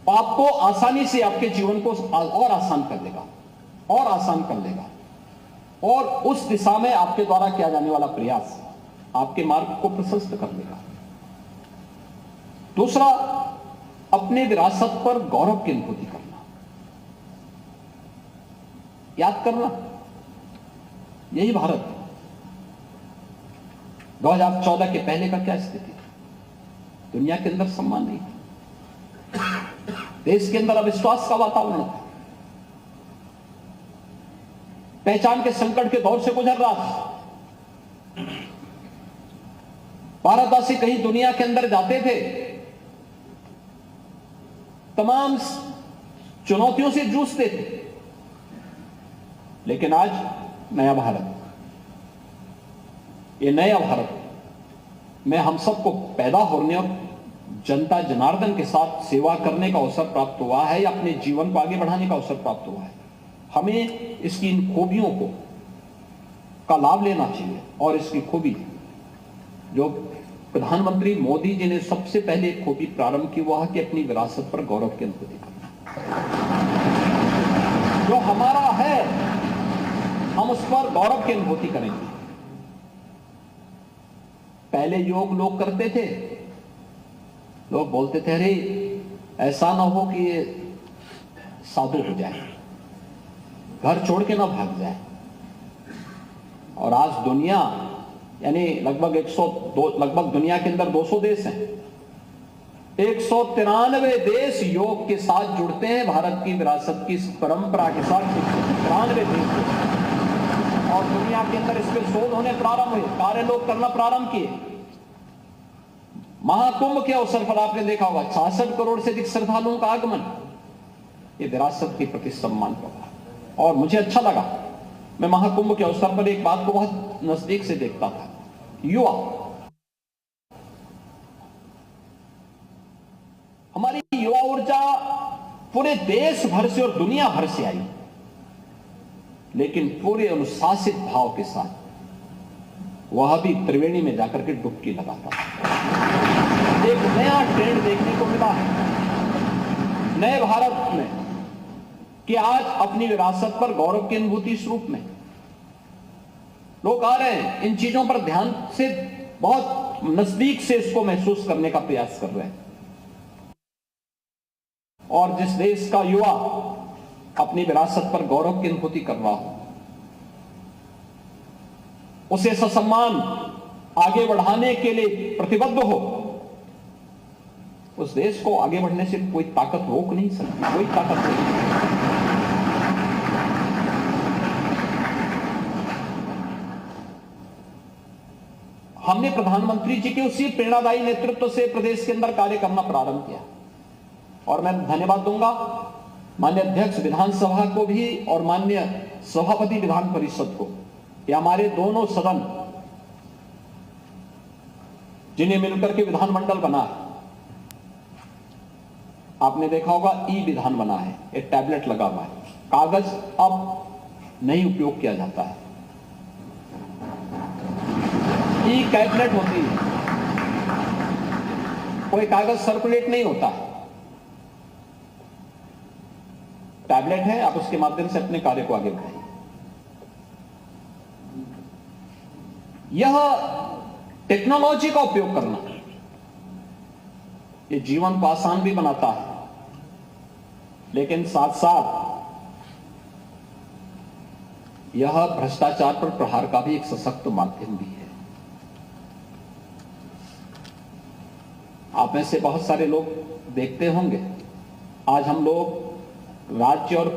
आपको आसानी से आपके जीवन को और आसान कर देगा, और आसान कर देगा, और उस दिशा में आपके द्वारा किया जाने वाला प्रयास आपके मार्ग को प्रशस्त कर देगा। दूसरा, अपने विरासत पर गौरव की अनुभूति करना, याद करना, यही भारत है। 2014 के पहले का क्या स्थिति थी? दुनिया के अंदर सम्मान नहीं था, देश के अंदर अविश्वास का वातावरण था, पहचान के संकट के दौर से गुजर रहा था। भारतवासी कहीं दुनिया के अंदर जाते थे, तमाम चुनौतियों से जूझते थे, लेकिन आज नया भारत, ये नया भारत में हम सबको पैदा होने और जनता जनार्दन के साथ सेवा करने का अवसर प्राप्त हुआ है, या अपने जीवन को आगे बढ़ाने का अवसर प्राप्त हुआ है। हमें इसकी इन खूबियों को का लाभ लेना चाहिए, और इसकी खूबी जो प्रधानमंत्री मोदी जी ने सबसे पहले खूबी प्रारंभ की, वह कि अपनी विरासत पर गौरव की अनुभूति करना। जो हमारा है हम उस पर गौरव की अनुभूति करेंगे। पहले योग लोग करते थे, लोग बोलते थे अरे ऐसा ना हो कि ये साधु हो जाए, घर छोड़ के ना भाग जाए। और आज दुनिया यानी लगभग दुनिया के अंदर 200 देश हैं, 193 देश योग के साथ जुड़ते हैं, भारत की विरासत की परंपरा के साथ 193 देश, और दुनिया के अंदर इस पर शोध होने प्रारंभ हुए, कार्य लोग करना प्रारंभ किए। महाकुंभ के अवसर पर आपने देखा होगा 66 करोड़ से अधिक श्रद्धालुओं का आगमन, ये विरासत के प्रति सम्मान का। और मुझे अच्छा लगा, मैं महाकुंभ के अवसर पर एक बात को बहुत नजदीक से देखता था। युवा, हमारी युवा ऊर्जा पूरे देश भर से और दुनिया भर से आई, लेकिन पूरे अनुशासित भाव के साथ वह भी त्रिवेणी में जाकर के डुबकी लगाता है। एक नया ट्रेंड देखने को मिला है नए भारत में, कि आज अपनी विरासत पर गौरव की अनुभूति इस रूप में लोग आ रहे हैं, इन चीजों पर ध्यान से बहुत नजदीक से इसको महसूस करने का प्रयास कर रहे हैं। और जिस देश का युवा अपनी विरासत पर गौरव की अनुभूति कर रहा हो, उसे ससम्मान आगे बढ़ाने के लिए प्रतिबद्ध हो, उस देश को आगे बढ़ने से कोई ताकत रोक नहीं सकती, कोई ताकत नहीं। हमने प्रधानमंत्री जी के उसी प्रेरणादायी नेतृत्व से प्रदेश के अंदर कार्य करना प्रारंभ किया, और मैं धन्यवाद दूंगा माननीय अध्यक्ष विधानसभा को भी और माननीय सभापति विधान परिषद को, ये हमारे दोनों सदन जिन्हें मिलकर के विधानमंडल बना है। आपने देखा होगा ई विधान बना है, एक टैबलेट लगा हुआ है, कागज अब नहीं उपयोग किया जाता है, ई कैबिनेट होती है, कोई कागज सर्कुलेट नहीं होता है, टैबलेट है, आप उसके माध्यम से अपने कार्य को आगे बढ़ाइए। यह टेक्नोलॉजी का उपयोग करना, ये जीवन को आसान भी बनाता है, लेकिन साथ साथ यह भ्रष्टाचार पर प्रहार का भी एक सशक्त माध्यम भी है। आप में से बहुत सारे लोग देखते होंगे, आज हम लोग राज्य और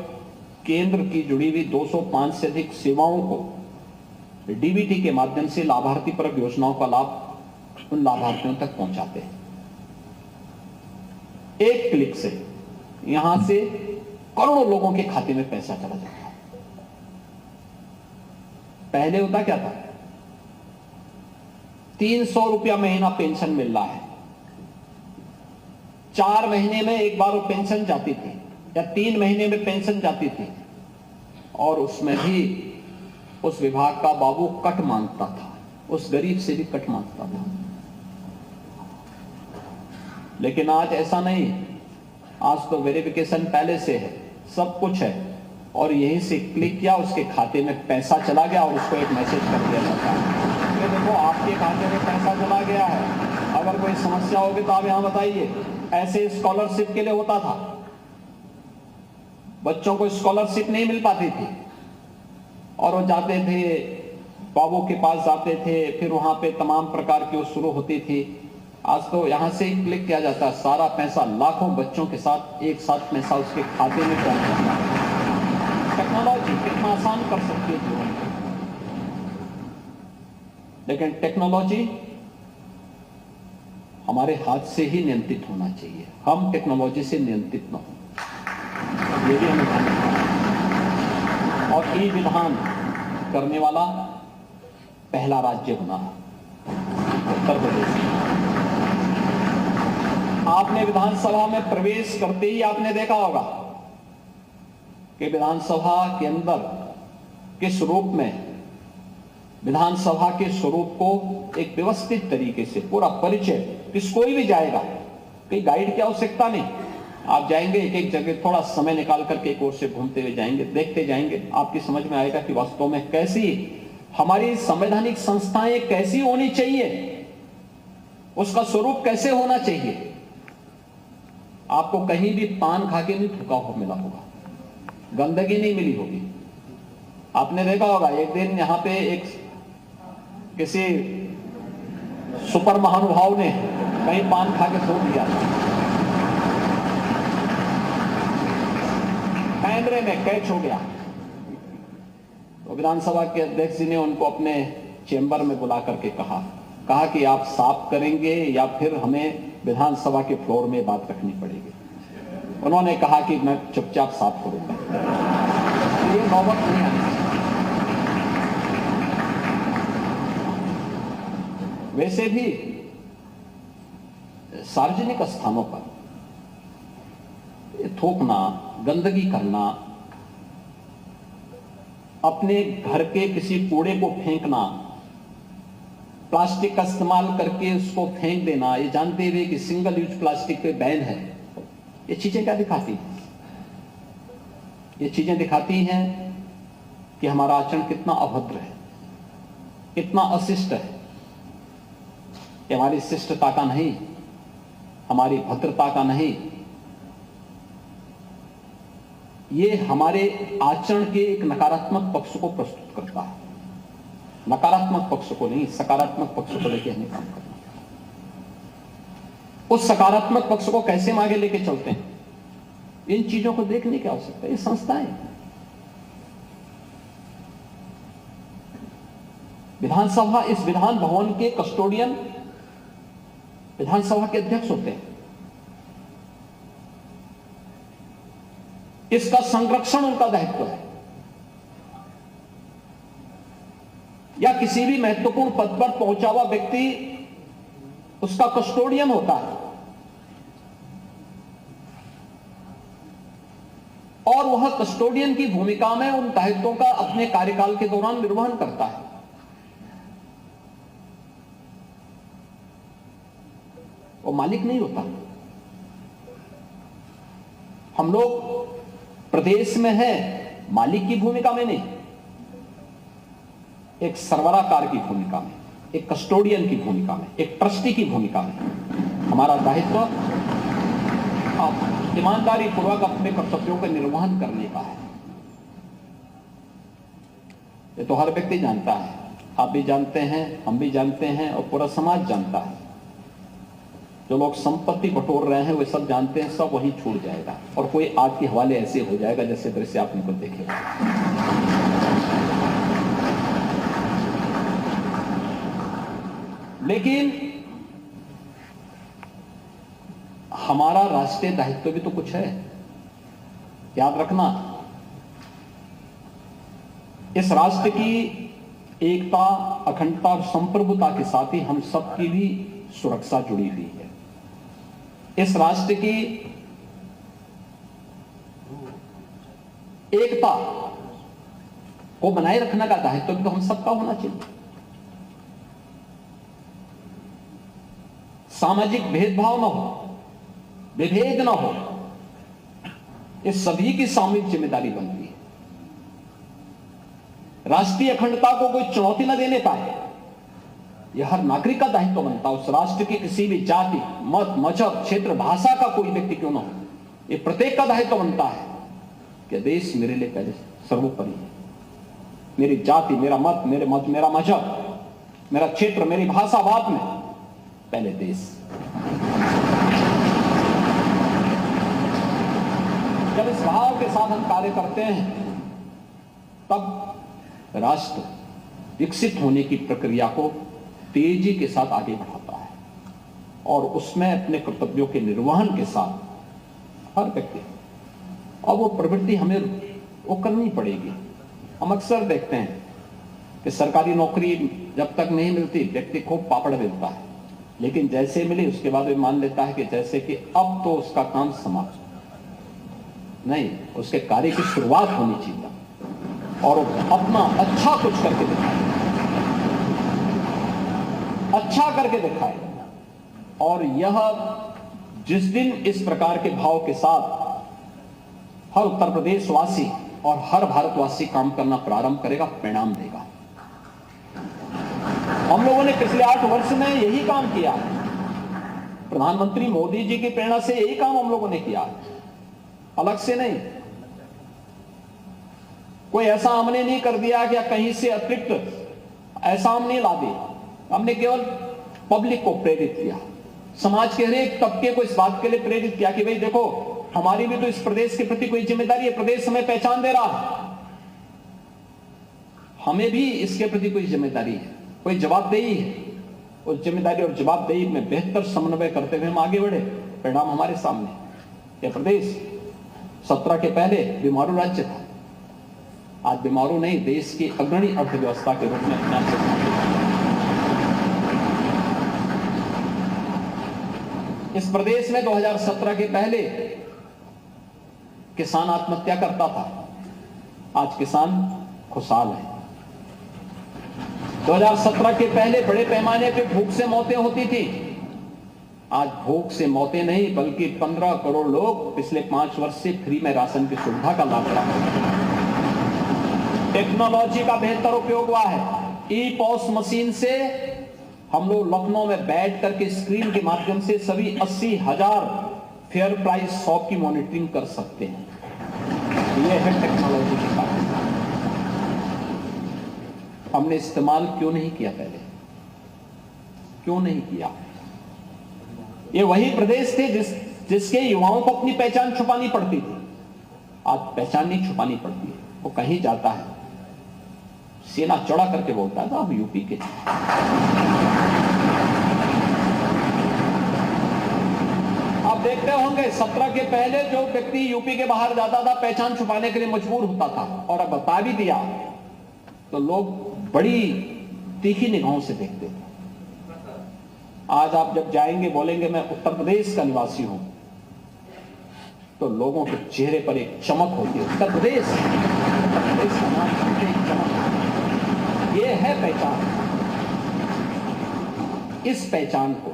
केंद्र की जुड़ी हुई 205 से अधिक सेवाओं को डीबीटी के माध्यम से लाभार्थी परक योजनाओं का लाभ उन लाभार्थियों तक पहुंचाते हैं। एक क्लिक से यहां से करोड़ों लोगों के खाते में पैसा चला जाता है। पहले होता क्या था, 300 रुपया महीना पेंशन मिल रहा है, 4 महीने में एक बार वो पेंशन जाती थी, या 3 महीने में पेंशन जाती थी, और उसमें भी उस विभाग का बाबू कट मांगता था, उस गरीब से भी कट मांगता था। लेकिन आज ऐसा नहीं, आज तो वेरिफिकेशन पहले से है, सब कुछ है, और यहीं से क्लिक किया उसके खाते में पैसा चला गया और उसको एक मैसेज कर दिया जाता है कि देखो आपके खाते में पैसा चला गया है, अगर कोई समस्या होगी तो आप यहां बताइए। ऐसे स्कॉलरशिप के लिए होता था, बच्चों को स्कॉलरशिप नहीं मिल पाती थी और वो जाते थे बाबू के पास जाते थे, फिर वहां पे तमाम प्रकार की वो शुरू होती थी। आज तो यहां से ही क्लिक किया जाता है, सारा पैसा लाखों बच्चों के साथ एक साथ पैसा उसके खाते में पहुंच जाता है। टेक्नोलॉजी कितना आसान कर सकती है जीवन को, लेकिन टेक्नोलॉजी हमारे हाथ से ही नियंत्रित होना चाहिए, हम टेक्नोलॉजी से नियंत्रित न हो, ये भी हमें ध्यान रखना है। और ई विधान करने वाला पहला राज्य बना उत्तर प्रदेश। आपने विधानसभा में प्रवेश करते ही आपने देखा होगा कि विधानसभा के अंदर किस रूप में, विधानसभा के स्वरूप को एक व्यवस्थित तरीके से पूरा परिचय, किस कोई भी जाएगा, कोई गाइड की आवश्यकता नहीं, आप जाएंगे एक एक जगह, थोड़ा समय निकाल करके एक ओर से घूमते हुए जाएंगे, देखते जाएंगे, आपकी समझ में आएगा कि वास्तव में कैसी हमारी संवैधानिक संस्थाएं कैसी होनी चाहिए, उसका स्वरूप कैसे होना चाहिए। आपको कहीं भी पान खा के नहीं थूका हो मिला होगा, गंदगी नहीं मिली होगी। आपने देखा होगा एक दिन यहां पे एक किसी सुपर महानुभाव ने कहीं पान खा के थूक दिया, कैमरे में कैच हो गया, तो विधानसभा के अध्यक्ष जी ने उनको अपने चेंबर में बुला करके कहा कि आप साफ करेंगे या फिर हमें विधानसभा के फ्लोर में बात रखनी पड़ेगी। उन्होंने कहा कि मैं चुपचाप साफ करूंगा। ये नौबत नहीं आनी चाहिए। वैसे भी सार्वजनिक स्थानों पर थूकना, गंदगी करना, अपने घर के किसी कूड़े को फेंकना, प्लास्टिक का इस्तेमाल करके उसको फेंक देना, ये जानते हुए कि सिंगल यूज प्लास्टिक पे बैन है, ये चीजें क्या दिखाती हैं? ये चीजें दिखाती हैं कि हमारा आचरण कितना अभद्र है, कितना अशिष्ट है। ये हमारी शिष्टता का नहीं, हमारी भद्रता का नहीं, ये हमारे आचरण के एक नकारात्मक पक्ष को प्रस्तुत करता है। नकारात्मक पक्ष को नहीं, सकारात्मक पक्ष को लेकर हमें काम करना। उस सकारात्मक पक्ष को कैसे आगे लेके चलते हैं, इन चीजों को देखने की आवश्यकता है। ये संस्थाएं, विधानसभा, इस विधान भवन के कस्टोडियन विधानसभा के अध्यक्ष होते हैं। इसका संरक्षण उनका दायित्व है। या किसी भी महत्वपूर्ण पद पर पहुंचा हुआ व्यक्ति उसका कस्टोडियन होता है और वह कस्टोडियन की भूमिका में उन दायित्वों का अपने कार्यकाल के दौरान निर्वहन करता है। वो मालिक नहीं होता। हम लोग प्रदेश में है मालिक की भूमिका में नहीं, एक सरबराहकार की भूमिका में, एक कस्टोडियन की भूमिका में, एक ट्रस्टी की भूमिका में। हमारा दायित्व ईमानदारी पूर्वक अपने कर्तव्यों का निर्वहन करने का है। ये तो हर व्यक्ति जानता है, आप भी जानते हैं, हम भी जानते हैं और पूरा समाज जानता है। जो लोग संपत्ति बटोर रहे हैं वे सब जानते हैं, सब वहीं छूट जाएगा और कोई आग के हवाले ऐसे हो जाएगा जैसे दृश्य आपने को देखे। लेकिन हमारा राष्ट्रीय दायित्व भी तो कुछ है, याद रखना। इस राष्ट्र की एकता, अखंडता और संप्रभुता के साथ ही हम सबकी भी सुरक्षा जुड़ी हुई है। इस राष्ट्र की एकता को बनाए रखने का दायित्व भी तो हम सबका होना चाहिए। सामाजिक भेदभाव न हो, विभेद न हो, ये सभी की सामूहिक जिम्मेदारी बनती है। राष्ट्रीय अखंडता को कोई चुनौती न देने पाए, यह हर नागरिक का दायित्व बनता है। उस राष्ट्र की किसी भी जाति, मत, मजहब, क्षेत्र, भाषा का कोई व्यक्ति क्यों ना हो, ये प्रत्येक का दायित्व बनता है कि देश मेरे लिए पहले सर्वोपरि है। मेरी जाति, मेरा मत, मेरा मजहब, मेरा क्षेत्र, मेरी भाषा बाद में, पहले देश। जब इस भाव के साथ हम कार्य करते हैं तब राष्ट्र विकसित होने की प्रक्रिया को तेजी के साथ आगे बढ़ाता है और उसमें अपने कर्तव्यों के निर्वहन के साथ हर व्यक्ति, और वो प्रवृत्ति हमें वो करनी पड़ेगी। हम अक्सर देखते हैं कि सरकारी नौकरी जब तक नहीं मिलती व्यक्ति खूब पापड़ बेलता है, लेकिन जैसे मिली उसके बाद वो मान लेता है कि जैसे कि अब तो उसका काम समाप्त। नहीं, उसके कार्य की शुरुआत होनी चाहिए और अपना अच्छा कुछ करके दिखाए, अच्छा करके दिखाए। और यह जिस दिन इस प्रकार के भाव के साथ हर उत्तर प्रदेश वासी और हर भारतवासी काम करना प्रारंभ करेगा, परिणाम देगा। हम लोगों ने पिछले 8 वर्ष में यही काम किया है। प्रधानमंत्री मोदी जी की प्रेरणा से यही काम हम लोगों ने किया है, अलग से नहीं। कोई ऐसा हमने नहीं कर दिया कि कहीं से अतिरिक्त ऐसा हमने ला दिया। हमने केवल पब्लिक को प्रेरित किया, समाज के हर एक तबके को इस बात के लिए प्रेरित किया कि भाई देखो, हमारी भी तो इस प्रदेश के प्रति कोई जिम्मेदारी है। प्रदेश हमें पहचान दे रहा है, हमें भी इसके प्रति कोई जिम्मेदारी है, कोई जवाबदेही है। उस जिम्मेदारी और जवाबदेही में बेहतर समन्वय करते हुए हम आगे बढ़े, परिणाम हमारे सामने। यह प्रदेश 17 के पहले बीमारू राज्य था, आज बीमारू नहीं, देश की अग्रणी अर्थव्यवस्था के रूप में अपने आप से। इस प्रदेश में 2017 के पहले किसान आत्महत्या करता था, आज किसान खुशहाल है। 2017 के पहले बड़े पैमाने पे भूख से मौतें होती थी, आज भूख से मौतें नहीं बल्कि 15 करोड़ लोग पिछले 5 वर्ष से फ्री में राशन की सुविधा का लाभ उठा रहे हैं। टेक्नोलॉजी का बेहतर उपयोग हुआ है। ई पॉस मशीन से हम लोग लखनऊ में बैठ करके स्क्रीन के माध्यम से सभी 80,000 फेयर प्राइस शॉप की मॉनिटरिंग कर सकते हैं। यह है टेक्नोलॉजी की बात। हमने इस्तेमाल क्यों नहीं किया पहले, क्यों नहीं किया? ये वही प्रदेश थे जिसके युवाओं को अपनी पहचान छुपानी पड़ती थी। आज पहचान नहीं छुपानी पड़ती है, वो कहीं जाता है सीना चौड़ा करके बोलता है हम यूपी के। आप देखते होंगे 17 के पहले जो व्यक्ति यूपी के बाहर जाता था पहचान छुपाने के लिए मजबूर होता था, और अब बता भी दिया तो लोग बड़ी तीखी निगाहों से देखते थे। आज आप जब जाएंगे बोलेंगे मैं उत्तर प्रदेश का निवासी हूं, तो लोगों के चेहरे पर एक चमक होती है। उत्तर प्रदेश का नाम सुनते ही चमक, ये है पहचान। इस पहचान को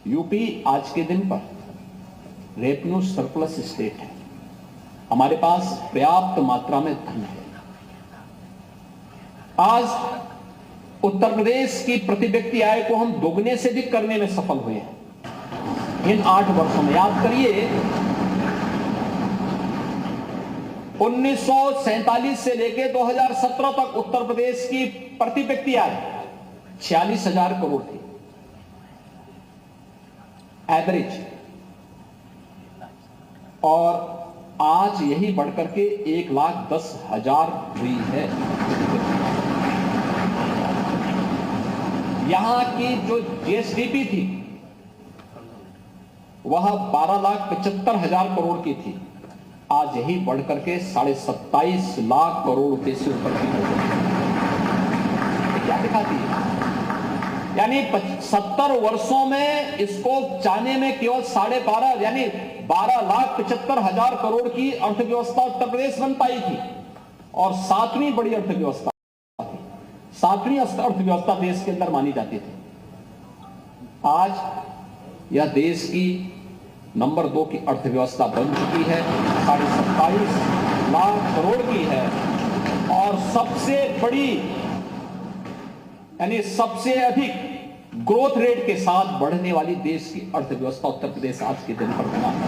यूपी आज के दिन पर रेवेन्यू सरप्लस स्टेट है, हमारे पास पर्याप्त मात्रा में धन है। आज उत्तर प्रदेश की प्रति व्यक्ति आय को हम दोगुने से भी करने में सफल हुए हैं इन 8 वर्षों में। याद करिए 1947 से लेकर 2017 तक उत्तर प्रदेश की प्रति व्यक्ति आय 46,000 करोड़ थी एवरेज, और आज यही बढ़कर के 1,10,000 हुई है। यहां की जो जीएसडीपी थी वह 12,75,000 करोड़ की थी, आज यही बढ़कर के 27.5 लाख करोड़ रुपए से ऊपर की हो गई। क्या दिखाती है? यानी 70 वर्षों में इसको जाने में केवल 12.5 यानी 12,75,000 करोड़ की अर्थव्यवस्था उत्तर प्रदेश बन पाई थी, और 7वीं बड़ी अर्थव्यवस्था थी, 7वीं अर्थव्यवस्था देश के अंदर मानी जाती थी। आज यह देश की नंबर 2 की अर्थव्यवस्था बन चुकी है, 27.5 लाख करोड़ की है और सबसे बड़ी यानी सबसे अधिक ग्रोथ रेट के साथ बढ़ने वाली देश की अर्थव्यवस्था उत्तर प्रदेश आज के दिन पर बना है।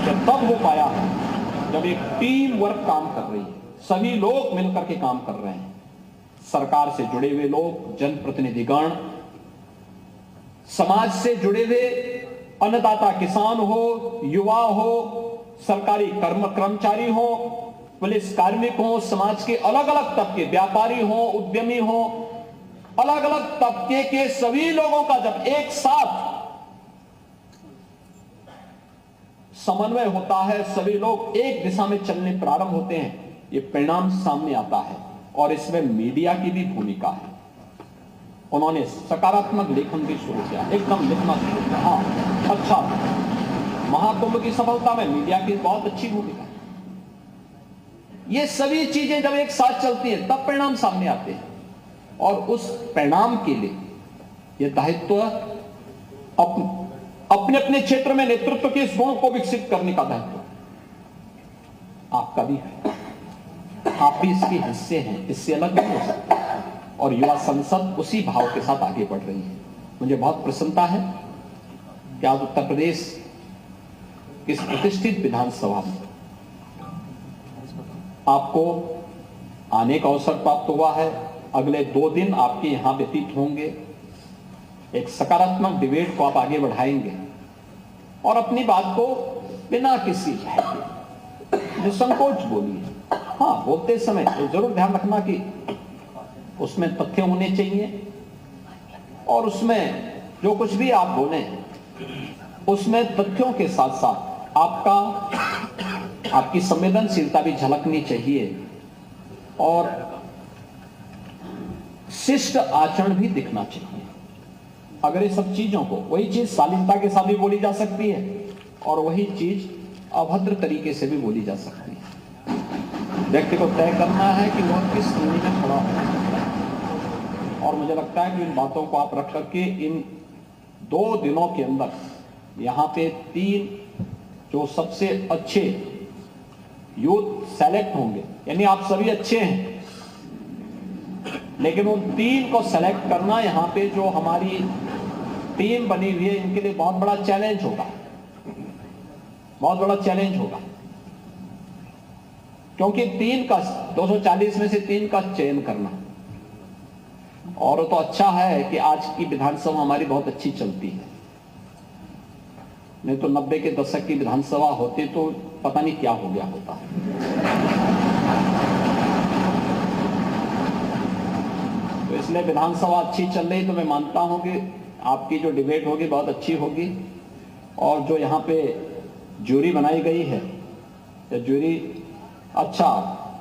जब तब हो पाया है जब एक टीम वर्क काम कर रही है, सभी लोग मिलकर के काम कर रहे हैं, सरकार से जुड़े हुए लोग, जनप्रतिनिधिगण, समाज से जुड़े हुए अन्नदाता किसान हो, युवा हो, सरकारी कर्मचारी हो, पुलिस कार्मिक हो, समाज के अलग अलग तबके, व्यापारी हो, उद्यमी हो, अलग अलग तबके के सभी लोगों का जब एक साथ समन्वय होता है, सभी लोग एक दिशा में चलने प्रारंभ होते हैं, ये परिणाम सामने आता है। और इसमें मीडिया की भी भूमिका है। उन्होंने सकारात्मक लेखन भी शुरू किया, एकदम लिखना शुरू किया। हाँ, अच्छा, महाकुंभ की सफलता में मीडिया की बहुत अच्छी भूमिका है। ये सभी चीजें जब एक साथ चलती हैं तब परिणाम सामने आते हैं और उस परिणाम के लिए ये दायित्व अपने अपने क्षेत्र में नेतृत्व के इस गुण को विकसित करने का दायित्व आपका भी है। आप भी इसके हिस्से हैं, इससे अलग नहीं हो सकते। और युवा संसद उसी भाव के साथ आगे बढ़ रही है। मुझे बहुत प्रसन्नता है कि आज उत्तर प्रदेश की इस प्रतिष्ठित विधानसभा में आपको आने का अवसर प्राप्त हुआ है। अगले 2 दिन आपके यहां व्यतीत होंगे, एक सकारात्मक डिबेट को आप आगे बढ़ाएंगे और अपनी बात को बिना किसी निसंकोच बोलिए। हाँ, बोलते समय तो जरूर ध्यान रखना कि उसमें तथ्य होने चाहिए और उसमें जो कुछ भी आप बोले उसमें तथ्यों के साथ साथ आपकी संवेदनशीलता भी झलकनी चाहिए और शिष्ट आचरण भी दिखना चाहिए। अगर ये सब चीजों को, वही चीज शालीनता के साथ भी बोली जा सकती है और वही चीज अभद्र तरीके से भी बोली जा सकती है। व्यक्ति को तय करना है कि वह किस श्रेणी में खड़ा है और मुझे लगता है कि इन बातों को आप रख करके इन 2 दिनों के अंदर यहाँ पे 3 जो सबसे अच्छे यूथ सेलेक्ट होंगे, यानी आप सभी अच्छे हैं लेकिन उन 3 को सेलेक्ट करना यहाँ पे जो हमारी टीम बनी हुई है इनके लिए बहुत बड़ा चैलेंज होगा, बहुत बड़ा चैलेंज होगा, क्योंकि 3 का 240 में से 3 का चयन करना। और तो अच्छा है कि आज की विधानसभा हमारी बहुत अच्छी चलती है, नहीं तो 90 के दशक की विधानसभा होती तो पता नहीं क्या हो गया होता। तो इसलिए विधानसभा अच्छी चल रही, तो मैं मानता हूं कि आपकी जो डिबेट होगी बहुत अच्छी होगी और जो यहाँ पे जूरी बनाई गई है, या जूरी अच्छा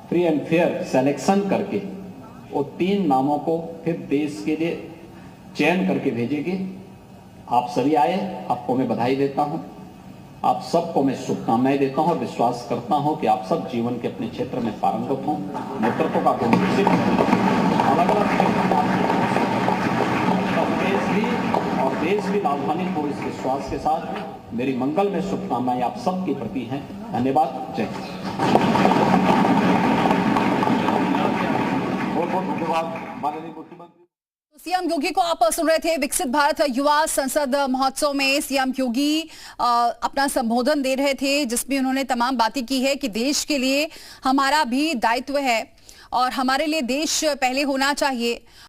फ्री एंड फेयर सिलेक्शन करके वो 3 नामों को फिर देश के लिए चयन करके भेजेगी। आप सभी आए, आपको मैं बधाई देता हूं, आप सबको मैं शुभकामनाएं देता हूं और विश्वास करता हूं कि आप सब जीवन के अपने क्षेत्र में पारंगत हों, नेतृत्व का गुण विकसित अलग अलग और देश भी लाभान्वित हो। इस विश्वास के साथ मेरी मंगल में शुभकामनाएं आप सबके प्रति हैं। धन्यवाद। जय हिंद। बहुत बहुत धन्यवाद माननीय मुख्यमंत्री। सीएम योगी को आप सुन रहे थे। विकसित भारत युवा संसद महोत्सव में सीएम योगी अपना संबोधन दे रहे थे, जिसमें उन्होंने तमाम बातें की है कि देश के लिए हमारा भी दायित्व है और हमारे लिए देश पहले होना चाहिए।